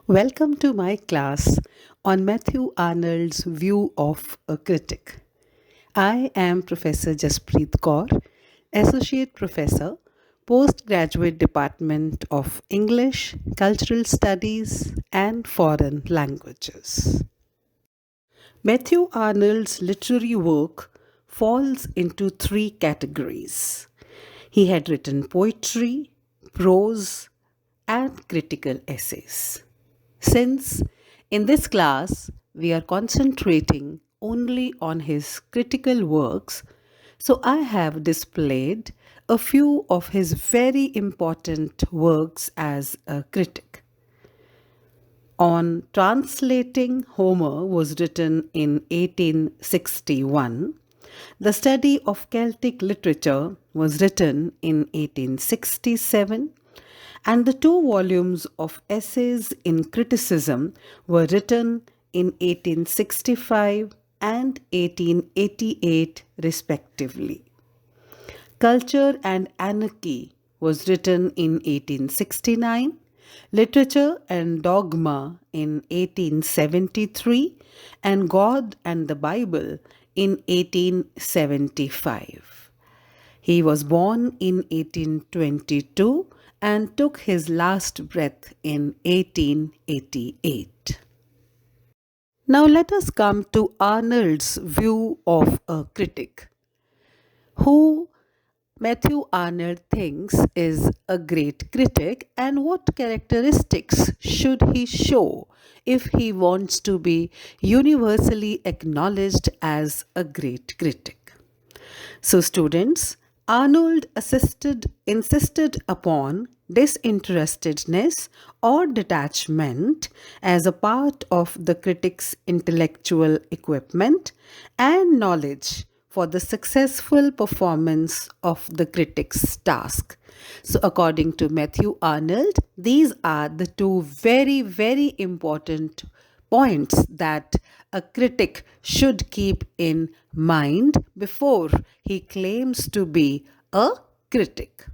Welcome to my class on Matthew Arnold's view of a critic. I am Professor Jaspreet Kaur, Associate Professor, Postgraduate Department of English, Cultural Studies and Foreign Languages. Matthew Arnold's literary work falls into three categories. He had written poetry, prose, and critical essays. Since in this class we are concentrating only on his critical works, so I have displayed a few of his very important works as a critic. On Translating Homer was written in 1861. The Study of Celtic Literature was written in 1867, and the two volumes of Essays in Criticism were written in 1865 and 1888 respectively. Culture and Anarchy was written in 1869, Literature and Dogma in 1873, and God and the Bible in 1875. He was born in 1822 and took his last breath in 1888. Now let us come to Arnold's view of a critic, who Matthew Arnold thinks is a great critic, and what characteristics should he show if he wants to be universally acknowledged as a great critic. So students, Arnold insisted upon disinterestedness or detachment as a part of the critic's intellectual equipment and knowledge for the successful performance of the critic's task. So, according to Matthew Arnold, these are the two very, very important points that a critic should keep in mind before he claims to be a critic.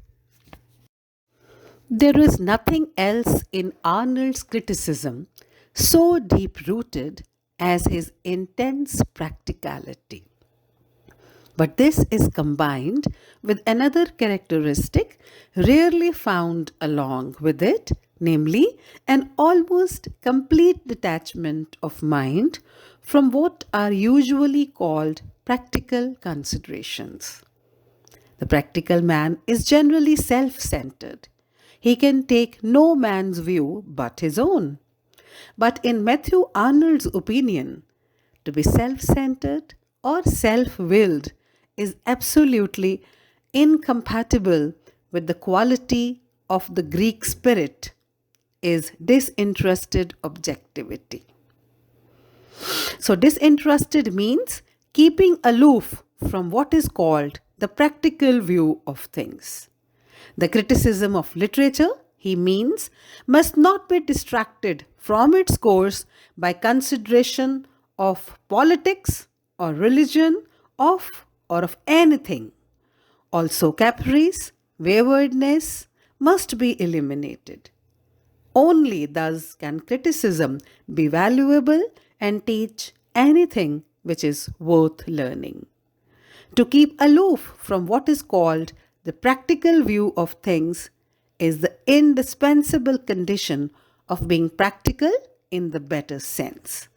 There is nothing else in Arnold's criticism so deep rooted as his intense practicality. But this is combined with another characteristic rarely found along with it, namely an almost complete detachment of mind from what are usually called practical considerations. The practical man is generally self centered. He can take no man's view but his own. But in Matthew Arnold's opinion, to be self centered or self willed is absolutely incompatible with the quality of the Greek spirit, is disinterested objectivity. So, disinterested means keeping aloof from what is called the practical view of things. The criticism of literature, he means, must not be distracted from its course by consideration of politics or religion or of anything. Also, caprice, waywardness must be eliminated. Only thus can criticism be valuable and teach anything which is worth learning. To keep aloof from what is called the practical view of things is the indispensable condition of being practical in the better sense.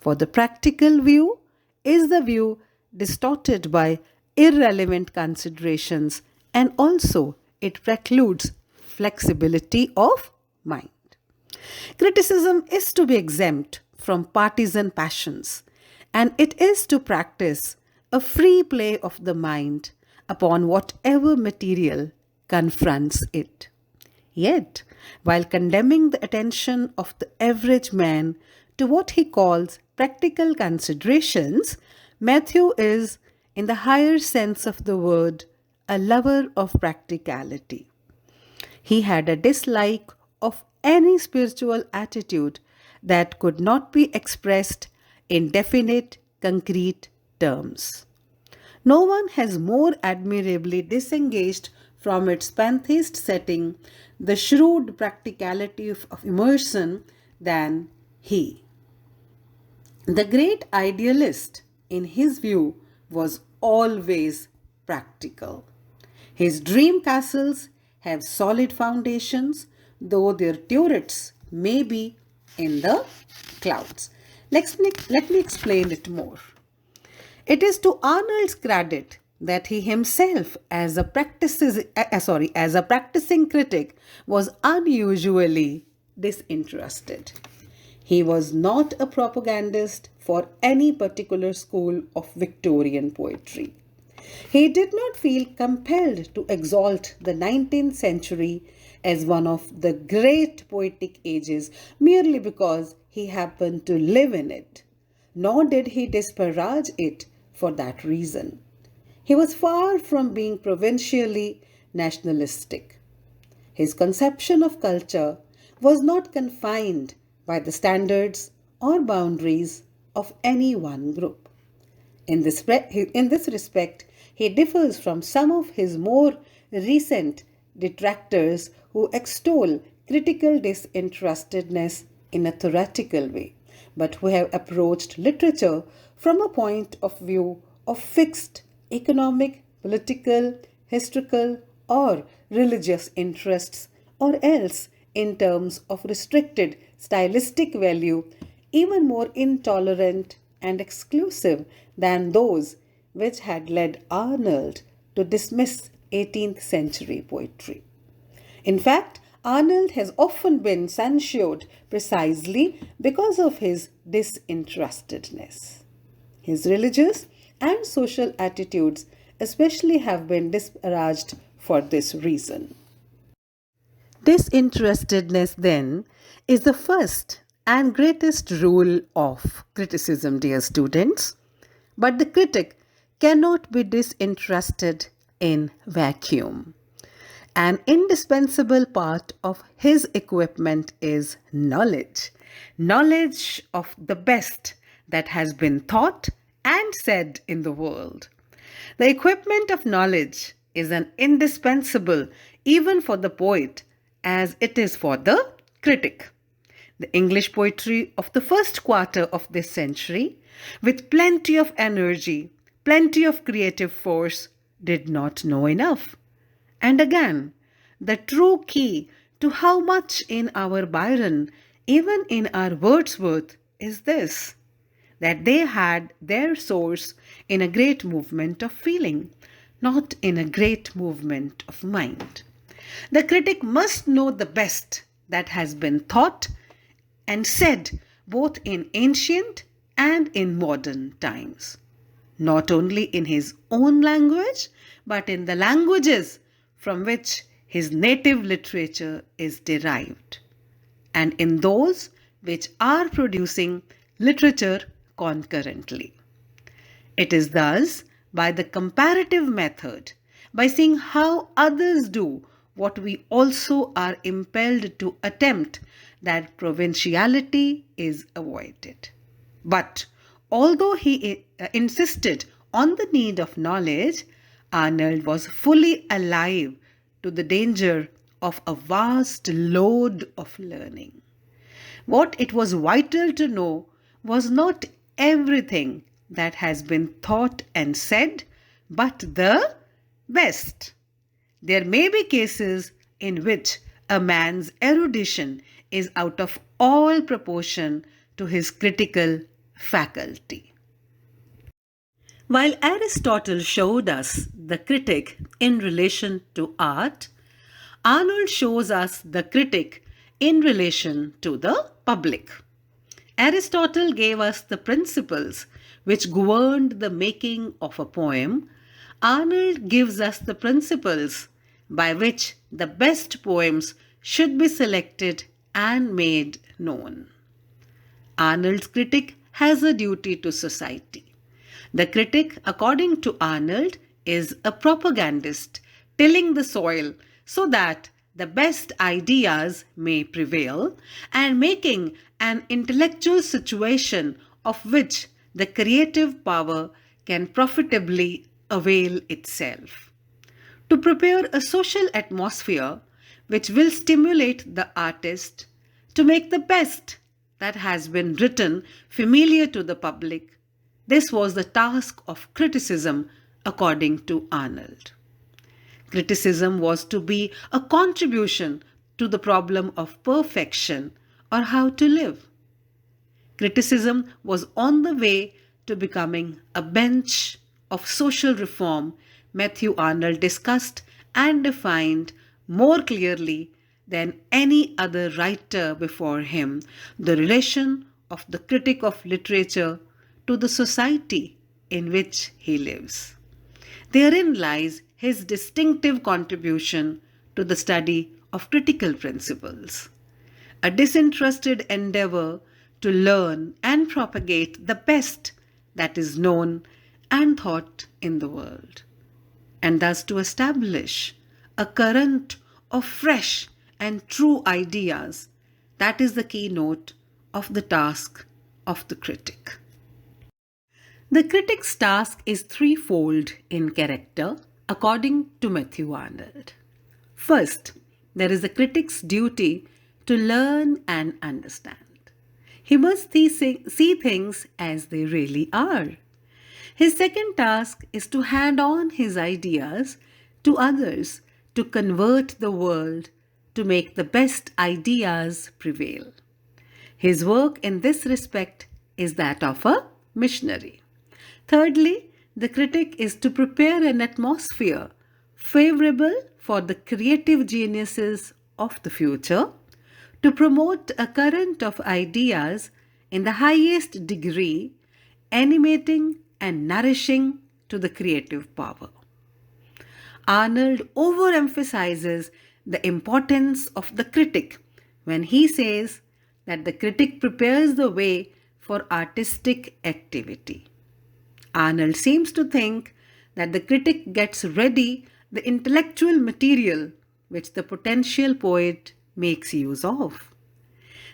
For the practical view is the view distorted by irrelevant considerations, and also it precludes flexibility of mind. Criticism is to be exempt from partisan passions, and it is to practice a free play of the mind upon whatever material confronts it. Yet, while condemning the attention of the average man to what he calls practical considerations, Matthew is, in the higher sense of the word, a lover of practicality. He had a dislike of any spiritual attitude that could not be expressed in definite, concrete terms. No one has more admirably disengaged from its pantheist setting the shrewd practicality of Emerson than he. The great idealist, in his view, was always practical. His dream castles have solid foundations, though their turrets may be in the clouds. Let me explain it more. It is to Arnold's credit that he himself, as a practicing critic, was unusually disinterested. He was not a propagandist for any particular school of Victorian poetry. He did not feel compelled to exalt the 19th century as one of the great poetic ages merely because he happened to live in it, nor did he disparage it for that reason. He was far from being provincially nationalistic. His conception of culture was not confined by the standards or boundaries of any one group. In this respect, he differs from some of his more recent detractors who extol critical disinterestedness in a theoretical way, but who have approached literature from a point of view of fixed economic, political, historical, or religious interests, or else in terms of restricted stylistic value, even more intolerant and exclusive than those which had led Arnold to dismiss 18th century poetry. In fact, Arnold has often been censured precisely because of his disinterestedness. His religious and social attitudes especially have been disparaged for this reason. Disinterestedness, then, is the first and greatest rule of criticism, dear students. But the critic cannot be disinterested in vacuum. An indispensable part of his equipment is knowledge. Knowledge of the best that has been thought and said in the world. The equipment of knowledge is an indispensable even for the poet as it is for the critic. The English poetry of the first quarter of this century, with plenty of energy, plenty of creative force, did not know enough. And again, the true key to how much in our Byron, even in our Wordsworth, is this, that they had their source in a great movement of feeling, not in a great movement of mind. The critic must know the best that has been thought and said both in ancient and in modern times, not only in his own language, but in the languages from which his native literature is derived, and in those which are producing literature concurrently. It is thus by the comparative method, by seeing how others do what we also are impelled to attempt, that provinciality is avoided. But although he insisted on the need of knowledge, Arnold was fully alive to the danger of a vast load of learning. What it was vital to know was not everything that has been thought and said, but the best. There may be cases in which a man's erudition is out of all proportion to his critical faculty. While Aristotle showed us the critic in relation to art, Arnold shows us the critic in relation to the public. Aristotle gave us the principles which governed the making of a poem. Arnold gives us the principles by which the best poems should be selected and made known. Arnold's critic has a duty to society. The critic, according to Arnold, is a propagandist, tilling the soil so that the best ideas may prevail and making an intellectual situation of which the creative power can profitably avail itself. To prepare a social atmosphere which will stimulate the artist to make the best that has been written familiar to the public, this was the task of criticism according to Arnold. Criticism was to be a contribution to the problem of perfection or how to live. Criticism was on the way to becoming a bench of social reform Matthew Arnold discussed and defined more clearly than any other writer before him the relation of the critic of literature to the society in which he lives. Therein lies his distinctive contribution to the study of critical principles, a disinterested endeavor to learn and propagate the best that is known and thought in the world, and thus to establish a current of fresh and true ideas. That is the keynote of the task of the critic. The critic's task is threefold in character, according to Matthew Arnold. First, there is the critic's duty to learn and understand. He must see things as they really are. His second task is to hand on his ideas to others to convert the world to make the best ideas prevail. His work in this respect is that of a missionary. Thirdly, the critic is to prepare an atmosphere favorable for the creative geniuses of the future, to promote a current of ideas in the highest degree, animating and nourishing to the creative power. Arnold overemphasizes the importance of the critic when he says that the critic prepares the way for artistic activity. Arnold seems to think that the critic gets ready the intellectual material which the potential poet makes use of.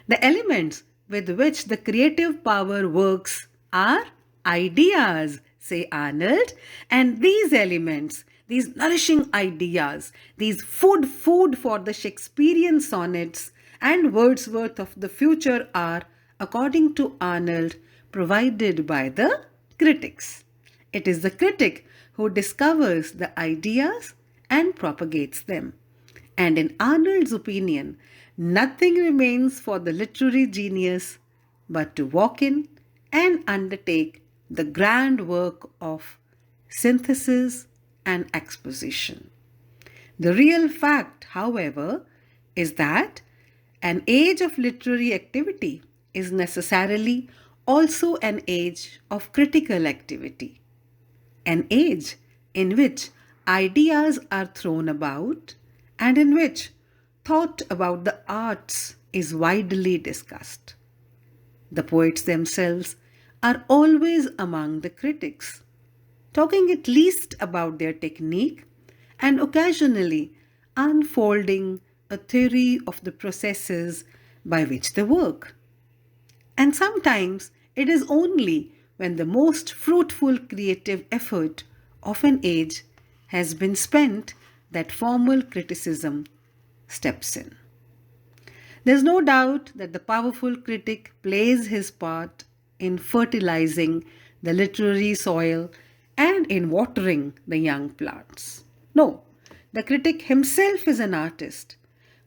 The elements with which the creative power works are ideas, say Arnold, and these elements, these nourishing ideas, these food for the Shakespearean sonnets and Wordsworth of the future are, according to Arnold, provided by the critics. It is the critic who discovers the ideas and propagates them. And in Arnold's opinion, nothing remains for the literary genius but to walk in and undertake the grand work of synthesis and exposition. The real fact, however, is that an age of literary activity is necessarily also an age of critical activity, an age in which ideas are thrown about and in which thought about the arts is widely discussed. The poets themselves are always among the critics, talking at least about their technique and occasionally unfolding a theory of the processes by which they work. And sometimes it is only when the most fruitful creative effort of an age has been spent that formal criticism steps in. There's no doubt that the powerful critic plays his part in fertilizing the literary soil and in watering the young plants. No, the critic himself is an artist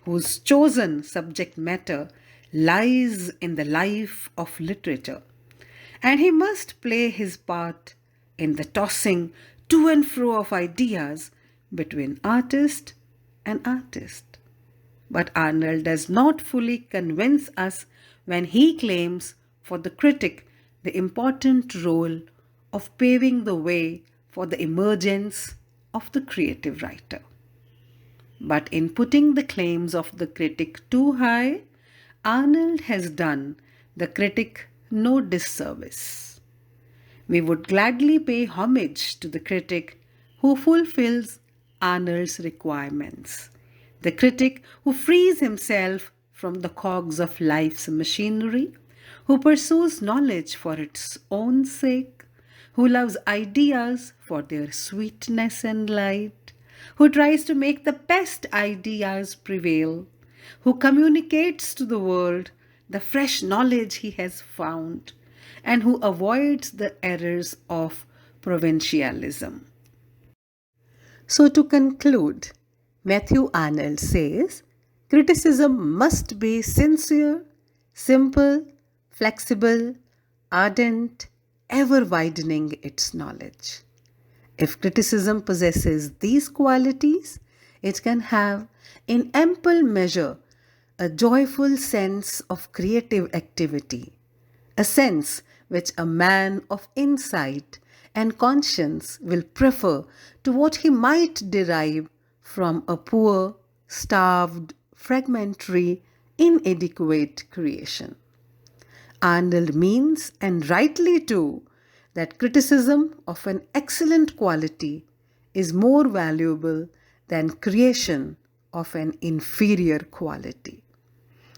whose chosen subject matter lies in the life of literature, and he must play his part in the tossing to and fro of ideas between artist and artist. But Arnold does not fully convince us when he claims for the critic the important role of paving the way for the emergence of the creative writer. But in putting the claims of the critic too high, Arnold has done the critic no disservice. We would gladly pay homage to the critic who fulfills Arnold's requirements, the critic who frees himself from the cogs of life's machinery, who pursues knowledge for its own sake, who loves ideas for their sweetness and light, who tries to make the best ideas prevail, who communicates to the world the fresh knowledge he has found, and who avoids the errors of provincialism. So, to conclude, Matthew Arnold says criticism must be sincere, simple, flexible, ardent, ever widening its knowledge. If criticism possesses these qualities, it can have, in ample measure, a joyful sense of creative activity, a sense which a man of insight and conscience will prefer to what he might derive from a poor, starved, fragmentary, inadequate creation. Arnold means, and rightly too, that criticism of an excellent quality is more valuable than creation of an inferior quality.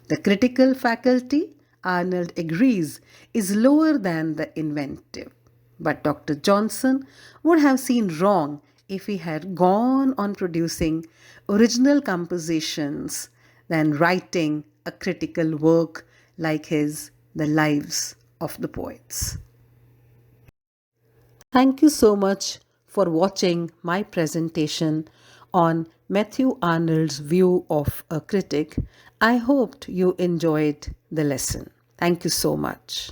The critical faculty, Arnold agrees, is lower than the inventive. But Dr. Johnson would have seen wrong if he had gone on producing original compositions than writing a critical work like his The Lives of the Poets. Thank you so much for watching my presentation on Matthew Arnold's view of a critic. I hoped you enjoyed the lesson. Thank you so much.